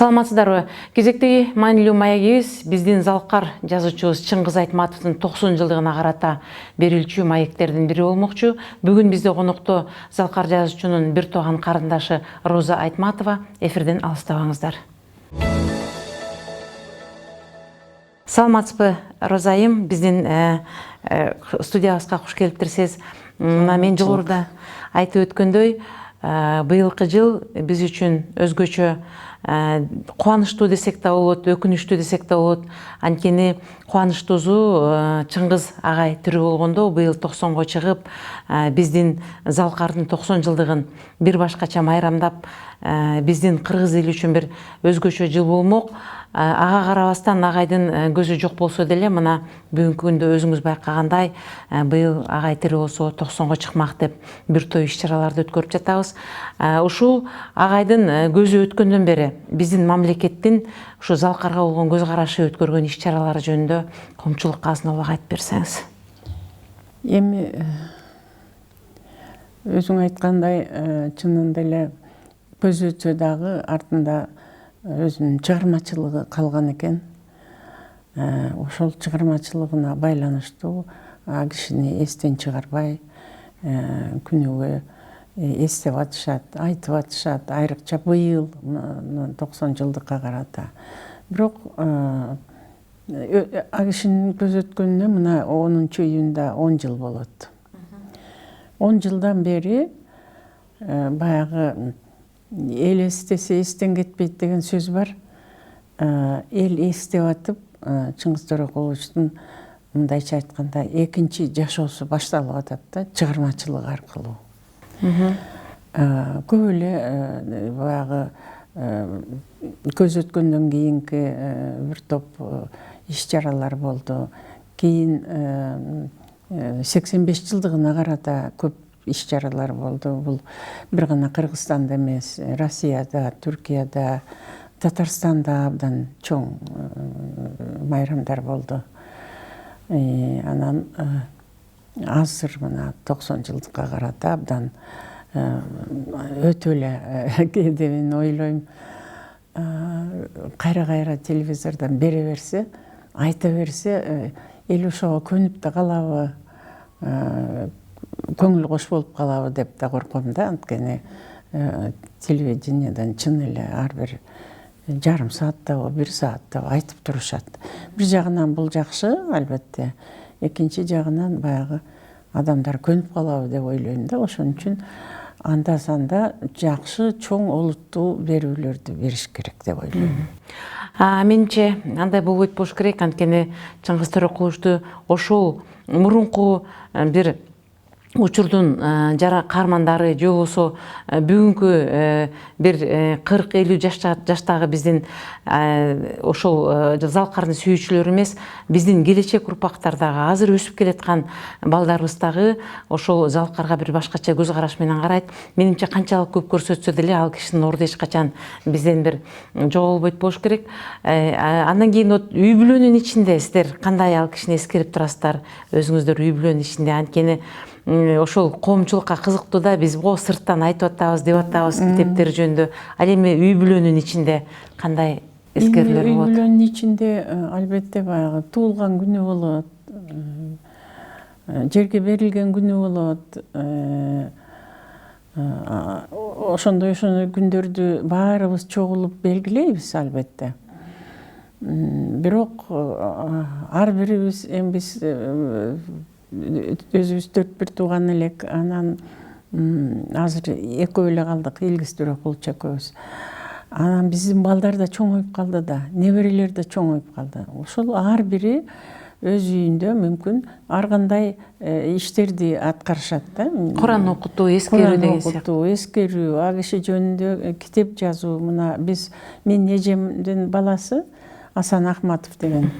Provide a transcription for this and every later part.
Саламатсыздарбы? Кезектеги маанилүү маегибиз биздин залкар жазуучубуз Чыңгыз Айтматовдун 90 жылдыгына карата берилчү маектердин бири болмокчу. Бүгүн бизде конокто залкар жазуучунун бир тууган карындашы Роза Айтматова. Эфирден алыстабаңыздар. Саламатсызбы, Розайым? Биздин студиябызга куш келиптирсиз. Мен жогоруда айтып өткөндөй, быйылкы жыл биз үчүн өзгөчө кубанычтуу десек да болот, өкүнүчтүү десек да болот. Анткени кубанычтуусу Чыңгыз агай тирүү болгондо быйыл 90го чыгып, биздин залкардын 90 жылдыгын бир башкача майрамдап, биздин кыргыз эли үчүн бир өзгөчө жыл болмок. Ага карабастан агайдын көзү жок болсо деле, мына бүгүнкү күндө өзүңүз байкагандай, быйыл агай тирүү болсо 90го чыкмак деп бир топ иш-чараларды өткөрүп жатабыз. Ушул агайдын көзү өткөндөн бери биздин мамлекеттин ушу залкарга болгон көз карашы, өткөргөн иш-чаралары жөнүндө коомчулукка азын-аулак айтып берсеңиз. Эми өзүң айткандай, чынында эле көзөтсө дагы артында өзүнүн чыгармачылыгы калган экен. Ошол чыгармачылыгына байланыштуу кишини эстен чыгарбай, күнүгө эстеп атышат, айтып атышат, айрыкча быйыл 90 жылдыкка карата. Бирок кишинин көзөткөнүнө мына 10-июнда 10 жыл болот. 10 жылдан бери баягы эл эстесе эстен кетпейт деген сөз бар. Эл эстеп атып, Чыңгыз Төрөкуловичтун мындайча айтканда экинчи жашоосу башталып атат да, чыгармачылык аркылуу. Көп эле баягы көз өткөндөн кийинки бир топ иш-чаралар болду. Кийин 85 жылдыгына карата көп иш-чаралар болду. Бул бир гана Кыргызстанда эмес, Россияда, Түркияда, Татарстанда абдан чоң майрамдар болду. Анан азыр мына 90 жылдыкка карата абдан өтө эле кээде мен ойлойм, кайра-кайра телевизордон бере берсе, айта берсе, эл ошого көнүп да калабы, көңүл кош болуп калабы деп да корком да. Анткени телевидениеден чын эле ар бир жарым сааттабы, бир сааттабы айтып турушат. Бир жагынан бул жакшы, албетте. Экинчи жагынан баягы адамдар көнүп калабы деп ойлойм да. Ошон үчүн анда-санда жакшы, чоң, олуттуу берүүлөрдү бериш керек деп ойлойм. Менимче андай болбойт болуш керек, анткени Чыңгыз Төрөкуловичту ошол мурунку бир учурдун каармандары же болбосо бүгүнкү бир 40-50 жаштагы биздин ошол залкардын сүйүүчүлөрү эмес, биздин келечек урпактар дагы, азыр өсүп келаткан балдарыбыз дагы ошол залкарга бир башкача көз караш менен карайт. Менимче канчалык көп көрсөтсө деле ал кишинин орду эч качан бизден бир жоголбойт болуш керек. Андан кийин үй бүлөнүн ичинде сиздер кандай ал кишини эскерип турасыздар, өзүңүздөр үй бүлөнүн ичинде? Анткени ошол коомчулукка кызыктуу да, биз сырттан айтып атабыз, деп атабыз китептер жөнүндө. Ал эми үй бүлөнүн ичинде кандай эскерүүлөр болот? Үй бүлөнүн ичинде албетте баягы туулган күнү болот, жерге берилген күнү болот. Ошондой күндөрдү баарыбыз чогулуп белгилейбиз, албетте. Бирок ар бирибиз эми биз өзүбүз 4-1 тууган элек, анан азыр экөө эле калдык, Илгиз Төрөкулович экөөбүз. Анан биздин балдар да чоңоюп калды да, неберелер да чоңоюп калды. Ошол ар бири өз үйүндө мүмкүн ар кандай иштерди аткарышат да. Куран окутуу, эскерүү деген сыяктуу. Эскерүү, а киши жөнүндө китеп жазуу. Мына мен эжемдин баласы Асан Ахматов деген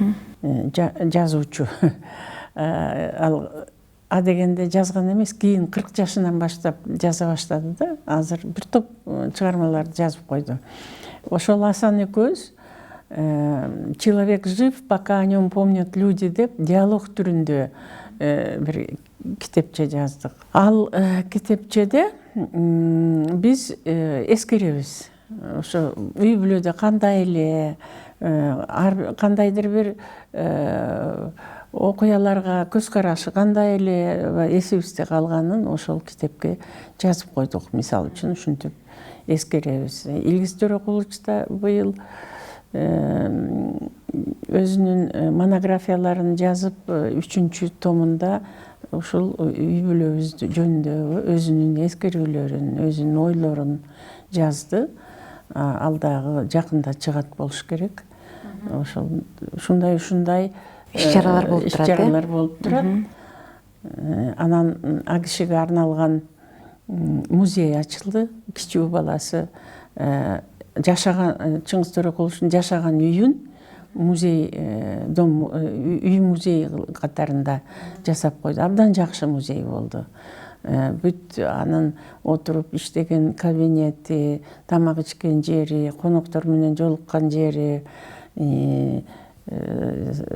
жазуучу. Ал дегенде жазган эмес, кийин 40 жашынан баштап жаза баштады да. Азыр бир топ чыгармаларды жазып койду. Ошол Асан экөөбүз «Человек жив, пока о нем помнят люди» деп диалог түрүндө бир китепче жаздык. Ал китепчеде биз эскеребиз. ошо үй бүлөдө кандай эле кандайдыр бир окуяларга көз карашы кандай эле эсибизде калганын ошол китепке жазып койдук. Мисалы үчүн ушинтип эскеребиз. Илгиз Төрөкулович да быйыл өзүнүн монографияларын жазып 3-чү томунда ушул үй бүлөбүз жөнүндөгү өзүнүн эскерүүлөрүн, өзүнүн ойлорун жазды. Ал дагы жакында чыгат болуш керек. Ошол ушундай иш-чаралар болуп турат. Анан ал кишиге арналган музей ачылды. Кичүү баласы жашаган Чыңгыз Төрөкуловичтун жашаган үйүн музей үй музей катарында жасап койду. Абдан жакшы музей болду. Бүт анын отуруп иштеген кабинети, тамак ичкен жери, коноктор менен жолуккан жери,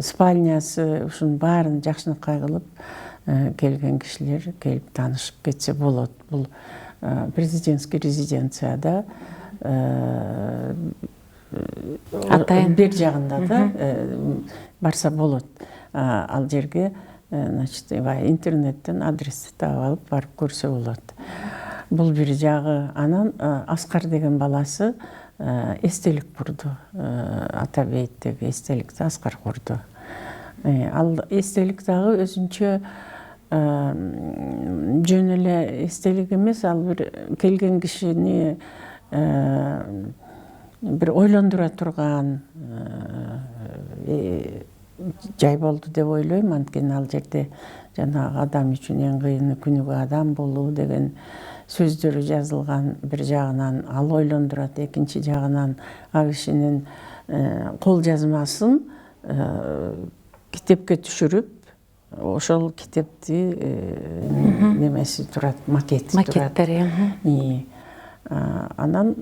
спальнясы, ушунун баарын жакшынакай кылып келген кишилер келип таанышып кетсе болот. Бул президентский резиденцияда бер жагында да барса болот. Ал жерге значит интернеттен адрести таап алып барып көрсө болот. Бул бир жагы. Анан Аскар деген баласы эстелик курду. Атабейттеги эстеликти Аскар курду. Ал эстелик дагы өзүнчө жөн эле эстелик эмес, ал бир келген кишини бир ойлондура турган жай болду деп ойлойм. Анткени ал жерде жанагы адам үчүн эң кыйыны күнүгө адам болуу деген сөздөрү жазылган. Бир жагынан ал ойлондурат, экинчи жагынан ал кишинин кол жазмасын китепке түшүрүп, ошол китепти немеси турат, макети турат. Анан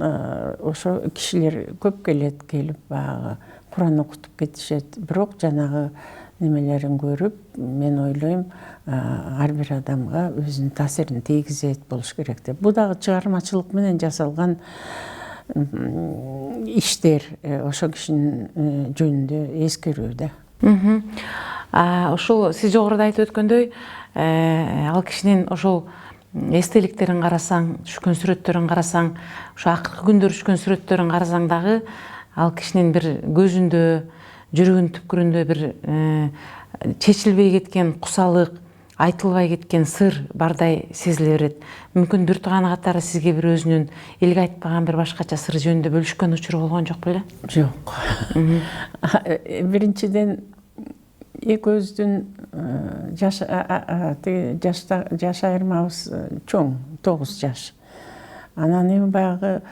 ошо кишилер көп келет, келип багы Куран окутуп кетишет. Бирок жанагы немелерин көрүп, мен ойлойм, ар бир адамга өзүнүн таасирин тийгизет болуш керек деп. Бул дагы чыгармачылык менен жасалган иштер, ошо кишинин жөнүндө эскерүү да. Ошол сиз жогоруда айтып өткөндөй, ал кишинин ошол эстеликтерин карасаң, түшкөн сүрөттөрүн карасаң, ошо акыркы күндөр түшкөн сүрөттөрүн карасаң дагы ал кишинин бир көзүндө, жүрөгүнүн түпкүрүндө бир чечилбей кеткен кусалык, айтылбай кеткен сыр бардай сезиле берет. Мүмкүн бир тууганы катары сизге бир өзүнүн элге айтпаган бир башкача сыр жөнүндө бөлүшкөн учуру болгон жок беле? Жок. Биринчиден экөөбүздүн жаш айырмабыз чоң, 9 жаш. Анан эми баягы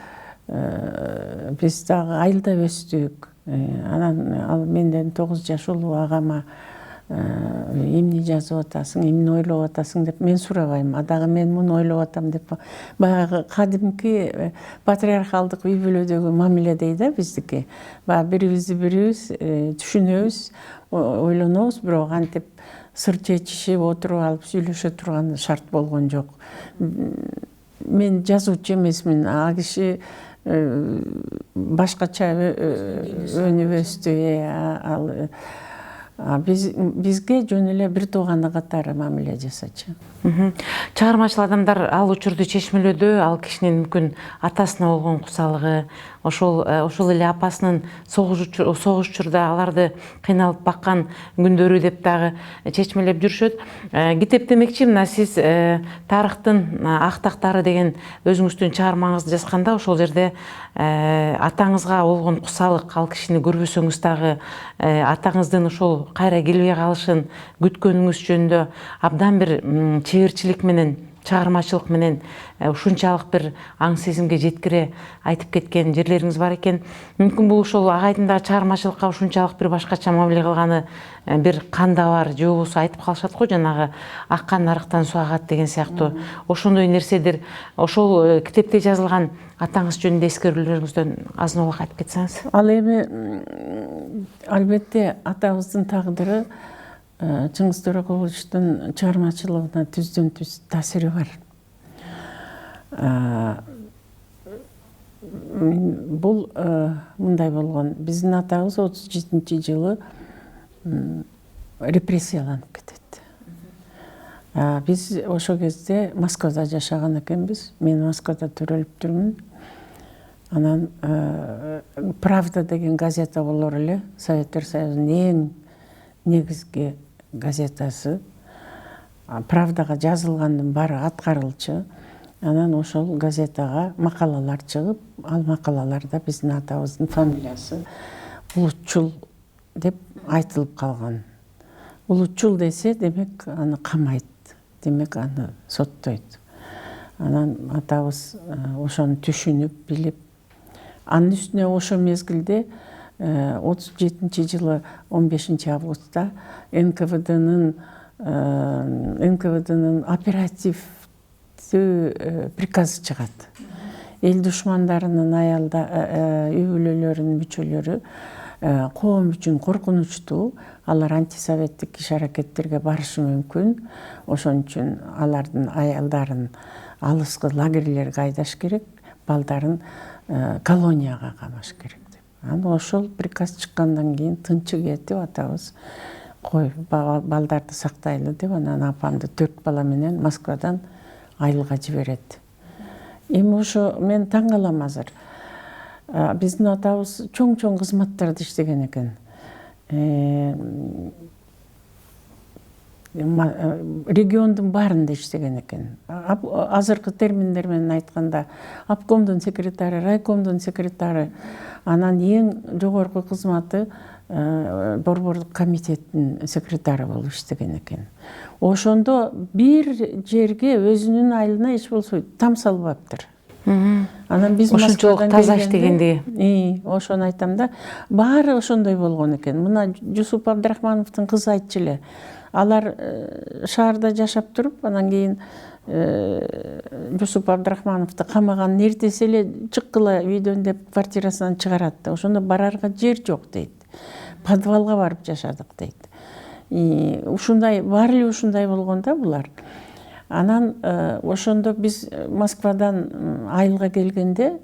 биз дагы айылда өстүк. Анан ал менден 9 жаш улуу агама эмне жазып атасың, эмне ойлоп атасың деп мен сурабайм. Дагы мен муну ойлоп атам деп баягы кадимки патриархалдык үй бүлөдөгү мамиле да биздики. Баягы бирибизди бирибиз түшүнөбүз, ойлонобуз, бирок антип сыр чечишип отуруп алып сүйлөшө турган шарт болгон жок. Мен жазуучу эмесмин, ал киши башкача өнүп өстү. Бизге жөн эле бир тууганы катары мамиле жасачу. Чыгармачыл адамдар ал учурду чечмелөөдө ал кишинин мүмкүн атасына болгон кусалыгы, ошол эле апасынын согуш учурда аларды кыйналып баккан күндөрү деп дагы чечмелеп жүрүшөт. Китеп демекчи, мына сиз тарыхтын ак тактары деген өзүңүздүн чыгармаңызды жазганда ошол жерде атаңызга болгон кусалык, ал кишини көрбөсөңүз дагы атаңыздын ошол кайра келбей калышын күткөнүңүз жөнүндө абдан бир чеберчилик менен, чыгармачылык менен ушунчалык бир аң сезимге жеткире айтып кеткен жерлериңиз бар экен. Мүмкүн бул ошол агайдындагы чыгармачылыкка ушунчалык бир башкача мамиле кылганы бир канда бар, же болбосо айтып калышат го, жанагы аккан арыктан суу агат деген сыяктуу. Ошондой нерседир. Ошол китепте жазылган атаңыз жөнүндө эскерүүлөрүңүздөн азын-аулак айтып кетсеңиз. Ал эми албетте атабыздын тагдыры Чыңгыз Төрөкуловичтун чыгармачылыгына түздөн-түз таасири бар. Бул мындай болгон. Биздин атабыз 37-жылы репрессияланып кетет. Биз ошол кезде Москвада жашаган экенбиз. Мен Москвада төрөлүп жүрмүн. Анан «Правда» деген газета болор эле. Советтер Союзунун эң негизги газетасы. «Правдага» жазылгандын баары аткарылчу. Анан ошол газетага макалалар чыгып, ал макалаларда биздин атабыздын фамилиясы Улутчул деп айтылып калган. Улутчул десе, демек аны камайт, демек аны соттойт. Анан атабыз ошону түшүнүп, билип, анын үстүнө ошол мезгилде 37-жылы 15 августта НКВДнын оперативдүү приказы чыгат. Эл душмандарынын үй бүлөлөрүнүн мүчөлөрү коом үчүн коркунучтуу, алар антисоветтик иш-аракеттерге барышы мүмкүн. Ошон үчүн алардын аялдарын алыскы лагерлерге айдаш керек, балдарын колонияга камаш керек деп. Анан ошол приказ чыккандан кийин тынчы кетип, атабыз кой балдарды сактайлы деп, анан апамды 4 бала менен Москвадан айылга жиберет. Эми ошо мен таң калам азыр. Биздин атабыз чоң кызматтарды иштеген экен. Региондун баарында иштеген экен. Азыркы терминдер менен айтканда, обкомдун секретары, райкомдун секретары, анан эң жогорку кызматы борбордук комитеттин секретары болуп иштеген экен. Ошондо бир жерге өзүнүн айылына эч болсо там салбаптыр. Анан биз ошончолук таза иштегенди. Ошону айтам да, баары ошондой болгон экен. Мына Жусуп Абдрахмановдун кызы айтчу эле. Алар шаарда жашап туруп, анан кийин Жусуп Абдрахмановду камаганын эртеси эле чыккыла үйдөн деп квартирасынан чыгарат да. Ошондо барарга жер жок дейт. Подвалга барып жашадык дейт. Ушундай, баары эле ушундай болгон да булар. Анан ошондо биз Москвадан айылга келгенде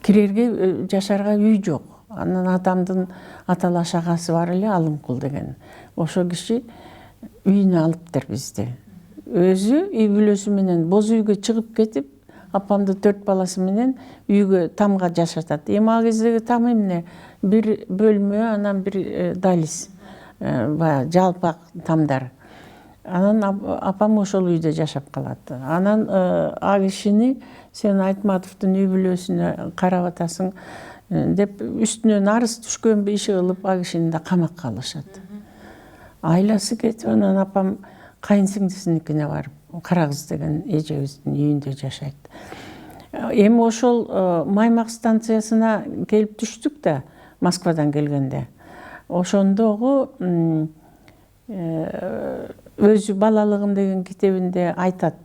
кирерге, жашарга үй жок. Анан атамдын аталаш агасы бар эле, Алымкул деген. Ошол киши үйүнө алыптыр бизди. Өзү үй бүлөсү менен боз үйгө чыгып кетип, апамды 4 баласы менен үйгө тамга жашатат. Эми ал кездеги там эмне? Бир бөлмө, анан бир далис. Жалпак тамдар. Анан апам ошол үйдө жашап калат. Анан а кишини сен Айтматовдун үй бүлөсүнө карап атасың деп үстүнөн арыз түшкөн иши кылып, а кишини да камакка алышат. Айласы кетип, анан апам кайынсиңдисиникине барып, Карагыз деген эжебиздин үйүндө жашайт. Эми ошол Маймак станциясына келип түштүк да, Москвадан келгенде. Ошондогу өзү балалыгым деген китебинде айтат.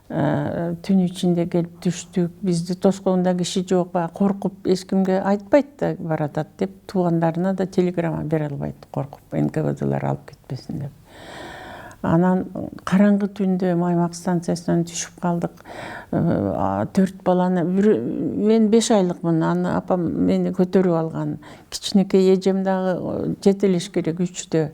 Түн ичинде келип түштүк, бизди тоскоонда киши жок, коркуп эч кимге айтпайт да баратат деп, туугандарына да телеграмма бере албайт, коркуп НКВДлар алып кетпесин деп. Анан караңгы түндө Маймак станциясынан түшүп калдык. 4 баланы, мен 5 айлыкмын, аны апам мени көтөрүп алган. Кичинекей эжем дагы жете элеш керек 3-тө.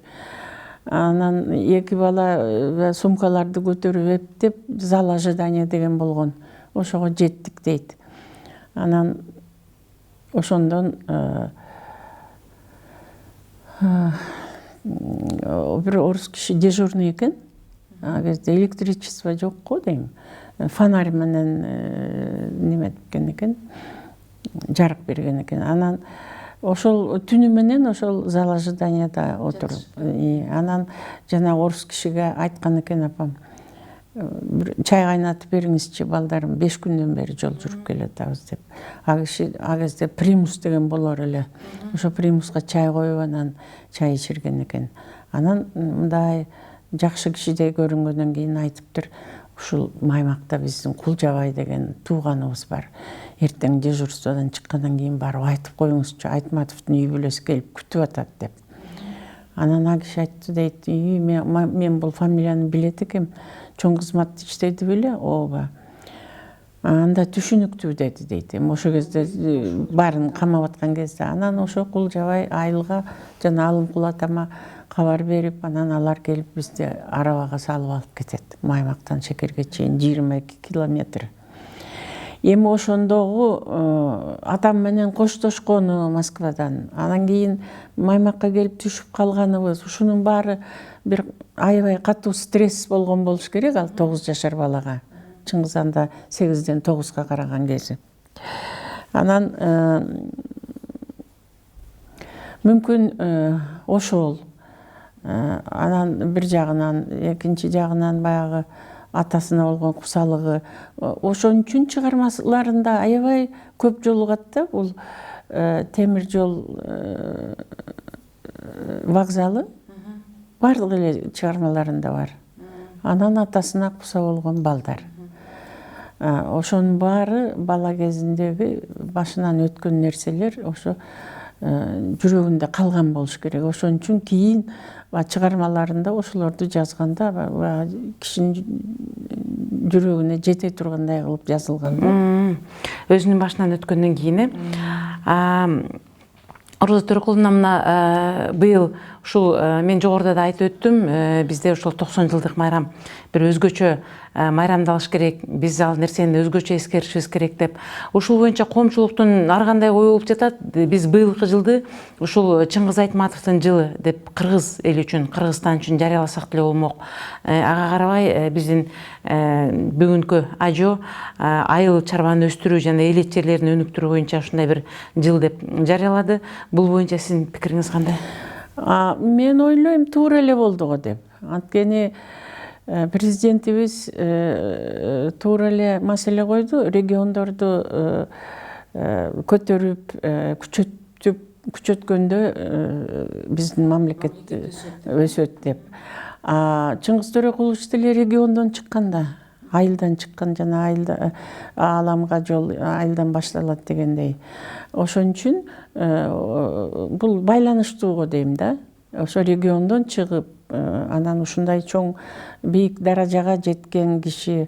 Анан 2 бала сумкаларды көтөрүп эптеп, зал ожидания деген болгон. Ошого жеттик дейт. Анан ошондон бир орус киши дежурный экен. А кезде электричество жок го дейм. Фонарь менен неметкен экен, жарык берген экен. Анан ошол түнү менен ошол зал ожиданияда отуруп, анан жана орус кишиге айткан экен апам, чай кайнатып бериңизчи балдарым, 5 күндөн бери жол жүрүп келатабыз деп. А кезде примус деген болор эле. Ошо примуска чай коюп, анан чай ичирген экен. Анан мындай жакшы кишидей көрүнгөндөн кийин айтыптыр, ушул Маймакта биздин Кулжабай деген тууганыбыз бар. Эртең дежурстводан чыккандан кийин барып айтып коюңузчу, Айтматовдун үй бүлөсү келип күтүп атат деп. Анан ал киши айтты дейт, мен бул фамилияны билет экем, чоң кызматты иштеди беле? Ооба. анда түшүнүктүү деди дейт. Эми ошол кезде баарын камап аткан кезде анан ошо Кулжабай айылга жана Алымкул атама кабар берип, анан алар келип бизди арабага салып алып кетет. Маймактан Шекерге чейин 22 километр. Эми ошондогу атам менен коштошкону Москвадан, анан кийин Маймакка келип түшүп калганыбыз, ушунун баары бир аябай катуу стресс болгон болуш керек ал 9 жашар балага. Чыңгыз анда 8ден 9га караган кези. Анан мүмкүн ошол. Анан бир жагынан, экинчи жагынан баягы атасына болгон кусалыгы. Ошон үчүн чыгармаларында аябай көп жолугат да, бул темир жол вокзалы бардык эле чыгармаларында бар. Анан атасына куса болгон балдар. Ошонун баары бала кезиндеги башынан өткөн нерселер ошо жүрөгүндө калган болуш керек. Ошон үчүн кийин чыгармаларында ошолорду жазганда кишинин жүрөгүнө жете тургандай кылып жазылган. Өзүнүн башынан өткөндөн кийин Роза Төрөкуловна мына быйыл ушул мен жогоруда да айтып өттүм, бизде ушул 90 жылдык майрам бир өзгөчө майрамдалыш керек, биз ал нерсени өзгөчө эскеришибиз керек деп. Ушул боюнча коомчулуктун ар кандай ою болуп жатат. Биз быйылкы жылды ушул Чыңгыз Айтматовдун жылы деп кыргыз эли үчүн, Кыргызстан үчүн жарыяласак деле болмок. Ага карабай биздин бүгүнкү ажо айыл чарбаны өстүрүү жана элет жерлерин өнүктүрүү боюнча ушундай бир жыл деп жарыялады. Бул боюнча сиздин пикириңиз кандай? Мен ойлойм туура эле болду го деп. Анткени президентибиз туура эле маселе койду, региондорду көтөрүп, күчөткөндө биздин мамлекет өсөт деп. Чыңгыз Төрөкулович деле региондон чыккан да, айылдан чыккан, жана айылда ааламга жол айылдан башталат дегендей. Ошон үчүн бул байланыштуу го дейм да. Ошо региондон чыгып, анан ушундай чоң бийик даражага жеткен киши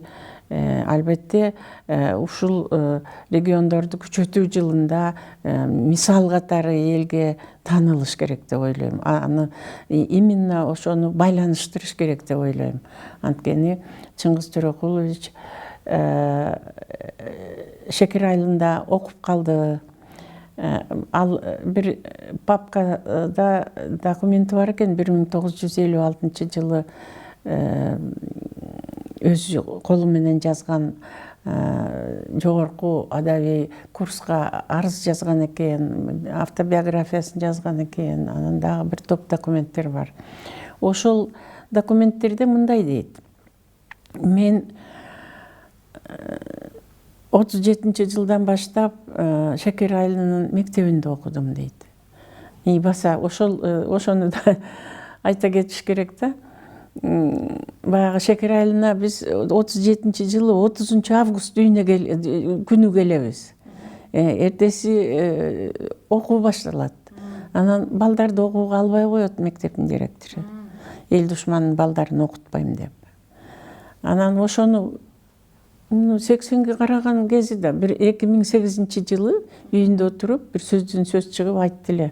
албетте ушул региондорду күчөтүү жылында мисал катары элге таанылыш керек деп ойлойм. Аны именно ошону байланыштырыш керек деп ойлойм. Анткени Чыңгыз Төрөкулович Шекер айылында окуп калды. Ал бир папкада документи бар экен, 1956 жылы өз колу менен жазган жогорку адабий курска арыз жазган экен, автобиографиясын жазган экен. Анан дагы бир топ документтер бар. Ошол документтерде мындай дейт: мен 37 жылдан баштап Шекер айылынын мектебинде окудум дейт. Баса ошону да айта кетиш керек да. Баягы Шекер айылына биз 37 жылы 30 август күнү келебиз. Эртеси окуу башталат. Анан балдарды окууга албай коет мектептин директору. Эл душманынын балдарын окутпайм деп. Анан ошону 80ге караган кези да, 2008 жылы үйүндө отуруп бир сөздөн сөз чыгып айтты эле.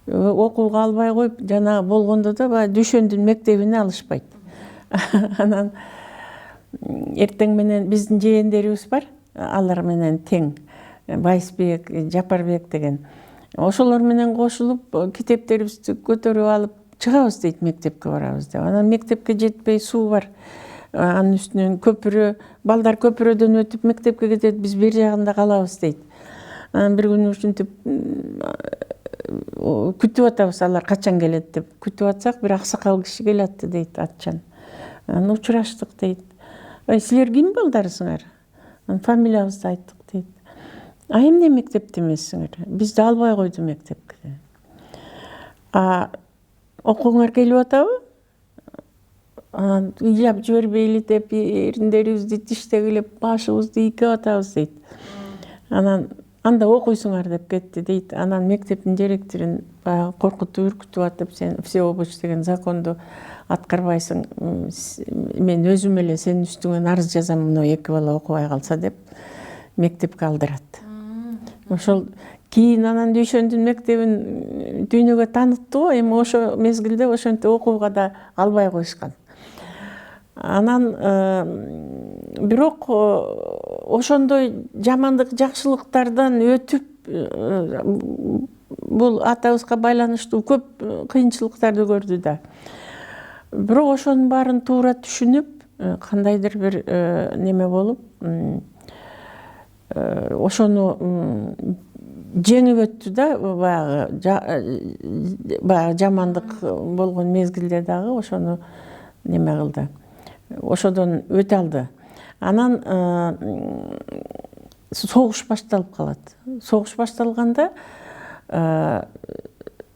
Окууга албай коюп, жана болгондо да баягы Дүйшөндүн мектебине алышпайт. Анан эртең менен биздин жээндерибиз бар, алар менен тең, Байсбек, Жапарбек деген. Ошолор менен кошулуп, китептерибизди көтөрүп алып чыгабыз дейт, мектепке барабыз деп. Анан мектепке жетпей суу бар. Анын үстүнөн көпүрө, балдар көпүрөдөн өтүп мектепке кетет, биз бир жагында калабыз дейт. Анан бир күнү ушинтип күтүп атабыз, алар качан келет деп. Күтүп атсак, бир аксакал киши келатты дейт, атчан. Анан учураштык дейт. Силер ким балдарысыңар? Анан фамилиябызды айттык дейт. Эмне мектепте эмессиңер? Бизди албай койду мектепке. Окууңар келип атабы? Анан ыйлап жибербейли деп, эриндерибизди тиштегилеп, башыбызды ийкеп атабыз дейт. Анан анда окуйсуңар деп кетти дейт. Анан мектептин директорун баягы коркутуп үркүтүп атып, сен всеобуч деген законду аткарбайсың, мен өзүм эле сенин үстүңөн арыз жазам, мына 2 бала окубай калса деп мектепке алдырат. Ошол кийин анан Дүйшөндүн мектебин дүйнөгө таанытты го, эми ошо мезгилде ошентип окууга да албай коюшкан. Анан бирок ошондой жамандык жакшылыктардан өтүп, бул атабызга байланыштуу көп кыйынчылыктарды көрдү да. Бирок ошонун баарын туура түшүнүп, кандайдыр бир неме болуп, ошону жеңип өттү да, баягы жамандык болгон мезгилде дагы ошону неме кылды. Ошодон өтө алды. Анан согуш башталып калат. Согуш башталганда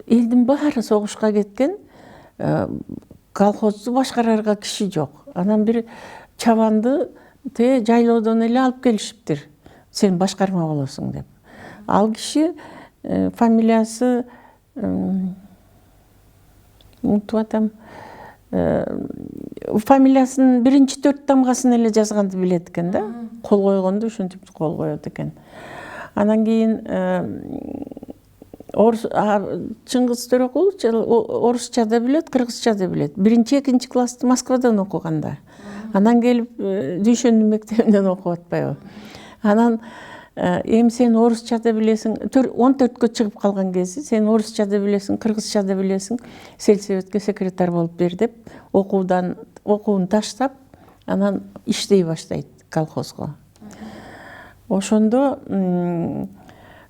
элдин баары согушка кеткен, колхозду башкарарга киши жок. Анан бир чабанды жайлоодон эле алып келишиптир. Сен башкарма болосуң деп. Ал киши фамилиясы унутуп атам. Фамилиясынын 1-4 тамгасын эле жазганды билет экен да. Кол койгонду ушинтип кол коет экен. Анан кийин Чыңгыз Төрөкулович орусча да билет, кыргызча да билет. 1-2 классты Москвадан окуганда. Анан келип Дүйшөндүн мектебинен окуп атпайбы. Анан эми сен орусча да билесиң, 14кө чыгып калган кези, сен орусча да билесиң, кыргызча да билесиң, сельсоветке секретарь болуп бер деп, окуун таштап, анан иштей баштайт колхозго. Ошондо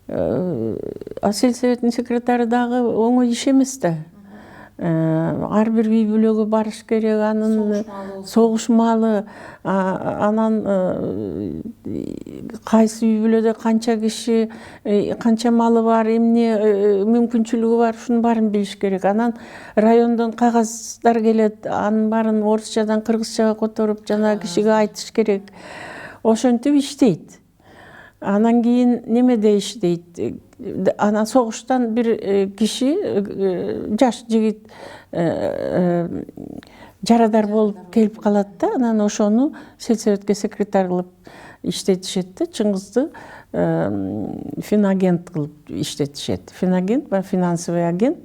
сельсоветтин секретары дагы оңой иш эмес да. Ар бир үй бүлөгө барыш керек, анын согуш маалы, анан кайсы үй бүлөдө канча киши, канча малы бар, эмне мүмкүнчүлүгү бар, ушунун баарын билиш керек. Анан райондон кагаздар келет, анын баарын орусчадан кыргызчага которуп, жанагы кишиге айтыш керек. Ошентип иштейт. Анан кийин немеде иштейт. Анан согуштан бир киши, жаш жигит жарадар болуп келип калат да, анан ошону сельсоветке секретарь кылып иштетишет да, Чыңгызды финагент кылып иштетишет. Финагент, финансовый агент.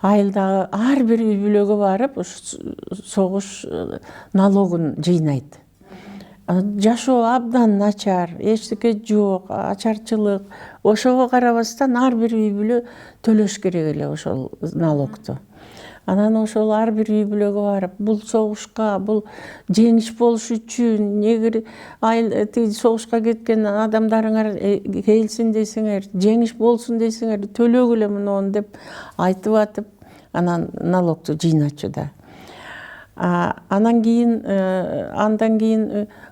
Айылдагы ар бир үй бүлөгө барып, согуш налогун жыйнайт. Жашоо абдан начар, эчтеке жок, ачарчылык. Ошого карабастан ар бир үй бүлө төлөш керек эле ошол налогду. Анан ошол ар бир үй бүлөгө барып, бул согушка, бул жеңиш болуш үчүн, эгер согушка кеткен адамдарыңар келсин десеңер, жеңиш болсун десеңер, төлөгүлө муну деп айтып атып, анан налогду жыйначу да. Андан кийин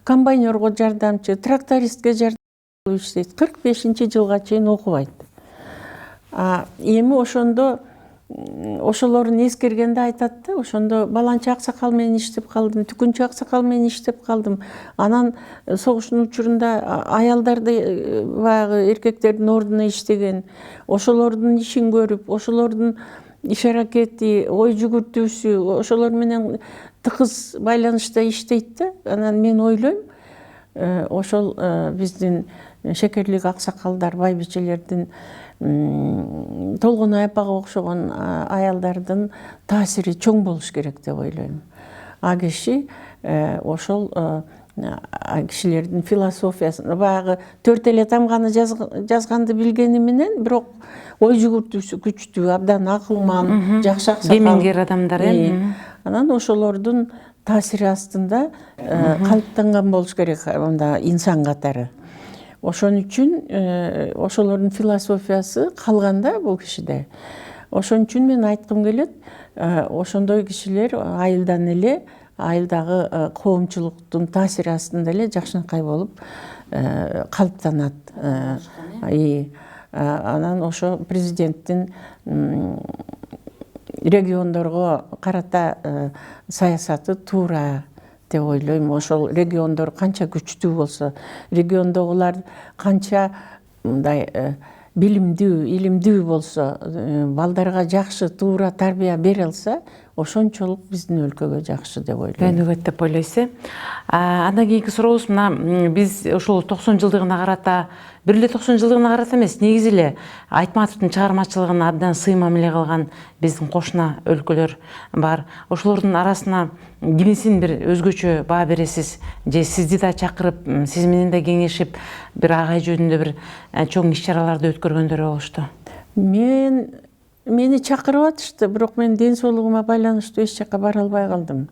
комбайнерго жардамчы, трактористке жардамчы болуп иштейт. 45-жылга чейин окубайт. Эми ошондо ошолорун эскергенде айтат да, ошондо баланча аксакал менен иштеп калдым, түкүнчү аксакал менен иштеп калдым. Анан согуштун учурунда аялдарды, баягы эркектердин ордуна иштеген, ошолордун ишин көрүп, ошолордун иш аракети, ой жүгүртүүсү, ошолор менен тыгыз байланышта иштейт да. Анан мен ойлойм, ошол биздин шекерлик аксакалдар, байбичелердин, Толгоной апага окшогон аялдардын таасири чоң болуш керек деп ойлойм. Киши ошол кишилердин философиясын, баягы 4 эле тамганы жазганды билгени менен, бирок ой жүгүртүүсү күчтүү, абдан акылман, жакшы аксакал, кемеңгер адамдар. Анан ошолордун таасири астында калыптанган болуш керек анда инсан катары. Ошон үчүн ошолордун философиясы калганда бул кишиде. Ошон үчүн мен айткым келет, ошондой кишилер айылдан эле, айылдагы коомчулуктун таасири астында эле жакшынакай болуп калыптанат. Анан ошо президенттин региондорго карата саясаты туура деп ойлойм. Ошол региондор канча күчтүү болсо, региондогулар канча мындай билимдүү, илимдүү болсо, балдарга жакшы туура тарбия бере алса, ошончолук биздин өлкөгө жакшы деп ойлойм. Өнүгөт деп ойлойсуз. Андан кийинки сурообуз мына биз ушул 90 жылдыгына карата, бир эле 90 жылдыгына карата эмес, негизи эле Айтматовдун чыгармачылыгына абдан сый мамиле кылган биздин кошуна өлкөлөр бар. Ошолордун арасына кимисин бир өзгөчө баа бересиз, же сизди да чакырып, сиз менен да кеңешип, бир агай жөнүндө бир чоң иш-чараларды өткөргөндөр болушту? Мени чакырып атышты, бирок мен ден соолугума байланыштуу эч жакка бара албай калдым.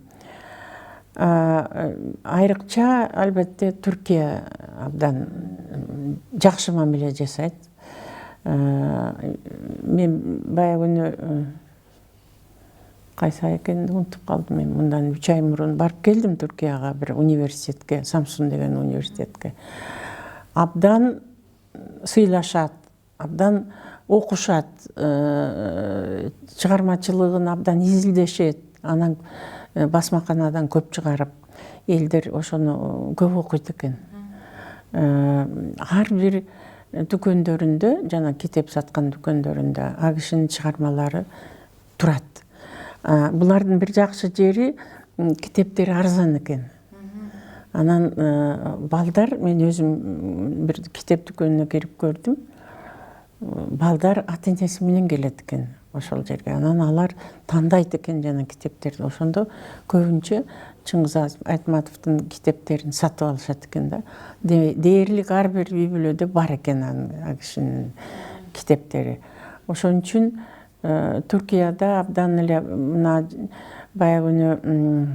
Айрыкча албетте Түркия абдан жакшы мамиле жасайт. Мен баягы күнү кайсы ай экенин унутуп калдым. Мен мындан 3 ай мурун барып келдим Түркияга, бир университетке, Самсун деген университетке. Абдан сыйлашат, абдан окушат, чыгармачылыгын абдан изилдешет. Анан басмаканадан көп чыгарып, элдер ошону көп окуйт экен. Ар бир дүкөндөрүндө, жана китеп саткан дүкөндөрүндө ал кишинин чыгармалары турат. Булардын бир жакшы жери китептери арзан экен. Анан балдар, мен өзүм бир китеп дүкөнүнө кирип көрдүм. Балдар ата-энеси менен келет экен ошол жерге. Анан алар тандайт экен жана китептерди. Ошондо көбүнчө Чыңгыз Айтматовдун китептерин сатып алышат экен да. Дээрлик ар бир үй бүлөдө бар экен ал кишинин китептери. Ошон үчүн Түркияда абдан эле мына баягы күнү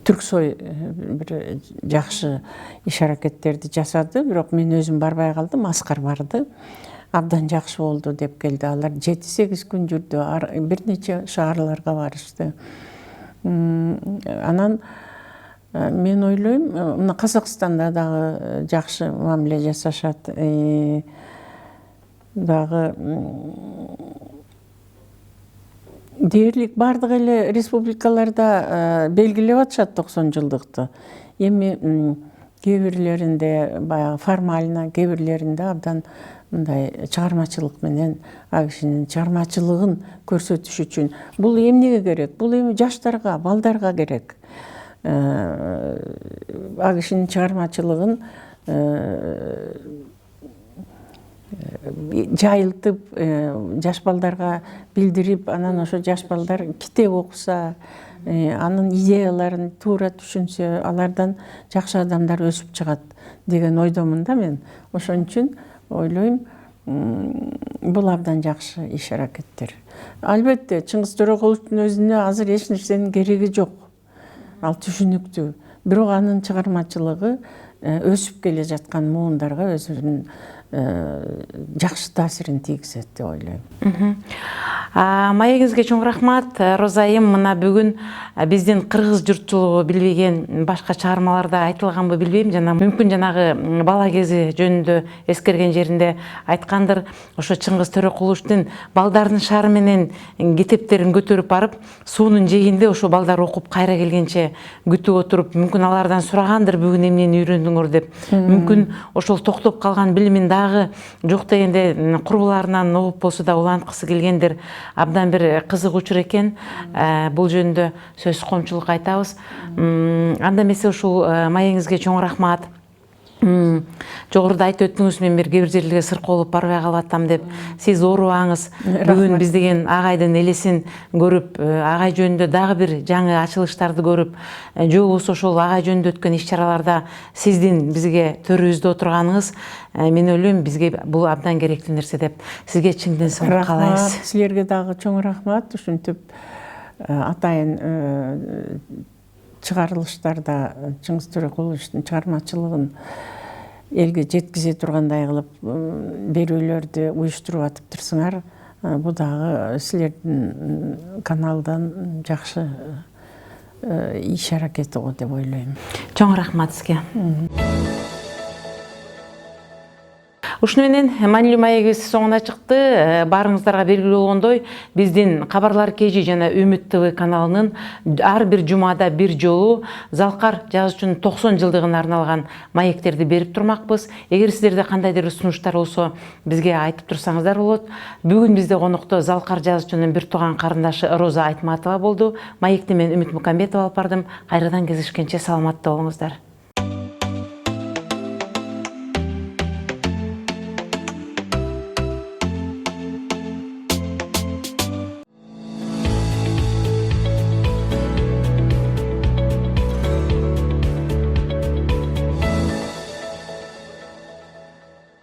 Түрксой бир жакшы иш-аракеттерди жасады, бирок мен өзүм барбай калдым, Аскар барды. Абдан жакшы болду деп келди. Алар 7-8 күн жүрдү, бир нече шаарларга барышты. Анан мен ойлойм, мына Казакстанда дагы жакшы мамиле жасашат. Дагы дээрлик бардык эле республикаларда белгилеп атышат 90 жылдыкты. Эми кээ бирлеринде баягы формально, кээ бирлеринде абдан мындай чыгармачылык менен ал кишинин чыгармачылыгын көрсөтүш үчүн. Бул эмнеге керек? Бул эми жаштарга, балдарга керек. Ал кишинин чыгармачылыгын жайылтып, жаш балдарга билдирип, анан ошо жаш балдар китеп окуса, анын идеяларын туура түшүнсө, алардан жакшы адамдар өсүп чыгат деген ойдомун да мен. Ошон үчүн ойлойм, бул абдан жакшы иш-аракеттер. Албетте, Чыңгыз Төрөкуловдун өзүнө азыр эч нерсенин кереги жок. Ал түшүнүктүү. Бирок анын чыгармачылыгы өсүп келе жаткан муундарга өзүнүн жакшы таасирин тийгизет деп ойлойм. Маегиңизге чоң рахмат, Роза айым. Мына бүгүн биздин кыргыз журтчулугу билбеген башка чыгармаларда айтылганбы билбейм, жана мүмкүн жанагы бала кези жөнүндө эскерген жеринде айткандыр. Ошо Чыңгыз Төрөкуловдун балдардын шаары менен китептерин көтөрүп барып, суунун жээгинде ошо балдар окуп кайра келгенче күтүп отуруп, мүмкүн алардан сурагандыр бүгүн эмнени үйрөндүңөр деп. Мүмкүн ошол токтоп калган билимин дагы жок дегенде курбуларынан угуп болсо да уланткысы келгендир. Абдан бир кызык учур экен. Бул жөнүндө сөз коомчулукка айтабыз. Анда эмесе ушул маегиңизге чоң рахмат. Жогоруда айтып өттүңүз, мен бир кээ бир жерлерге сыркоо болуп барбай калып атам деп. Сиз оорубаңыз. Бүгүн биз деген агайдын элесин көрүп, агай жөнүндө дагы бир жаңы ачылыштарды көрүп, же болбосо ошол агай жөнүндө өткөн иш-чараларда сиздин бизге төрүбүздө отурганыңыз, мен ойлойм, бизге бул абдан керектүү нерсе деп. Сизге чын ден соолук каалайбыз. Силерге дагы чоң рахмат. Ушинтип атайын чыгарылыштарда Чыңгыз Төрөкуловдун чыгармачылыгын элге жеткизе тургандай кылып берүүлөрдү уюштуруп атып турсуңар, бул дагы силердин каналдан жакшы иш-аракет го деп ойлойм. Чоң рахмат сизге. Ушуну менен маанилүү маегибиз соңуна чыкты. Баарыңыздарга белгилүү болгондой, биздин Кабарлар KG жана Үмүт ТВ каналынын ар бир жумада бир жолу Залкар жазуучунун 90 жылдыгына арналган маектерди берип турмакпыз. Эгер сиздерде кандайдыр бир сунуштар болсо, бизге айтып турсаңыздар болот. Бүгүн бизде конокто Залкар жазуучунун бир тууган карындашы Роза Айтматова болду. Маекти мен Үмүт Мукамбетова алып бардым. Кайрадан кездешкенче саламатта болуңуздар.